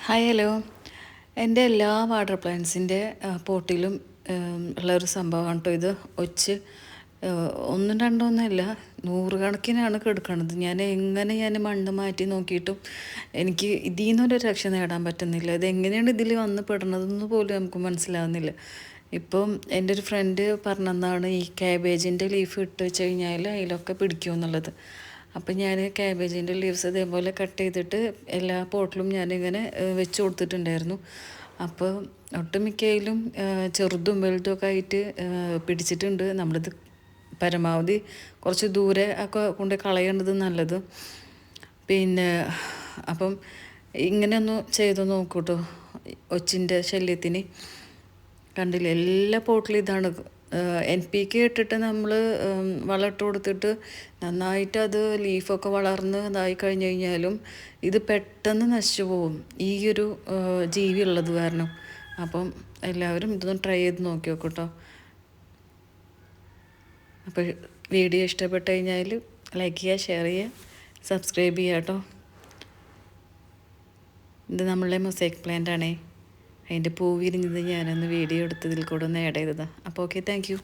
Hi hello. എൻ്റെ എല്ലാ water പ്ലാന്റ്സിൻ്റെ പോട്ടിലും ഉള്ളൊരു സംഭവമാണ് കേട്ടോ ഇത്. ഒച്ച് ഒന്നും രണ്ടൊന്നുമല്ല, നൂറുകണക്കിനാണ് കിടക്കണത്. ഞാൻ മണ്ണ് മാറ്റി നോക്കിയിട്ടും എനിക്ക് ഇതിൽ നിന്നൊരു രക്ഷ നേടാൻ പറ്റുന്നില്ല. ഇതെങ്ങനെയാണ് ഇതിൽ വന്ന് പെടുന്നതെന്ന് പോലും നമുക്ക് മനസ്സിലാവുന്നില്ല. ഇപ്പം എൻ്റെ ഒരു ഫ്രണ്ട് പറഞ്ഞതാണ് ഈ കാബേജിൻ്റെ ലീഫ് ഇട്ട് വെച്ച് കഴിഞ്ഞാൽ അതിലൊക്കെ പിടിക്കുമെന്നുള്ളത്. അപ്പം ഞാൻ കാബേജിൻ്റെ ലീവ്സ് ഇതേപോലെ കട്ട് ചെയ്തിട്ട് എല്ലാ പോട്ടിലും ഞാനിങ്ങനെ വെച്ച് കൊടുത്തിട്ടുണ്ടായിരുന്നു. അപ്പോൾ ഒട്ടുമിക്കയിലും ചെറുതും വലുതുമൊക്കെ ആയിട്ട് പിടിച്ചിട്ടുണ്ട്. നമ്മളിത് പരമാവധി കുറച്ച് ദൂരെ ഒക്കെ കൊണ്ട് കളയേണ്ടത് നല്ലത്. പിന്നെ അപ്പം ഇങ്ങനെ ഒന്ന് ചെയ്ത് നോക്കൂട്ടോ ഒച്ചിൻ്റെ ശല്യത്തിന്. കണ്ടില്ല, എല്ലാ പോട്ടിലും ഇതാണ്. NPK ഇട്ടിട്ട് നമ്മൾ വളമിട്ട് കൊടുത്തിട്ട് നന്നായിട്ട് അത് ലീഫൊക്കെ വളർന്ന് ഇതായി കഴിഞ്ഞ് കഴിഞ്ഞാലും ഇത് പെട്ടെന്ന് നശിച്ചു പോകും, ഈ ഒരു ജീവി ഉള്ളത് കാരണം. അപ്പം എല്ലാവരും ഇതൊന്ന് ട്രൈ ചെയ്ത് നോക്കി നോക്കൂട്ടോ. അപ്പോൾ വീഡിയോ ഇഷ്ടപ്പെട്ട് കഴിഞ്ഞാൽ ലൈക്ക് ചെയ്യുക, ഷെയർ ചെയ്യുക, സബ്സ്ക്രൈബ് ചെയ്യുക കേട്ടോ. ഇത് നമ്മളുടെ മൊസൈക്ക് പ്ലാന്റ് ആണേ. അതിൻ്റെ പൂ വിരിഞ്ഞത് ഞാനൊന്ന് വീഡിയോ എടുത്തതിൽ കൂടെ ഒന്ന് ആഡ് ചെയ്തതാണ്. അപ്പോൾ ഓക്കെ, താങ്ക് യു.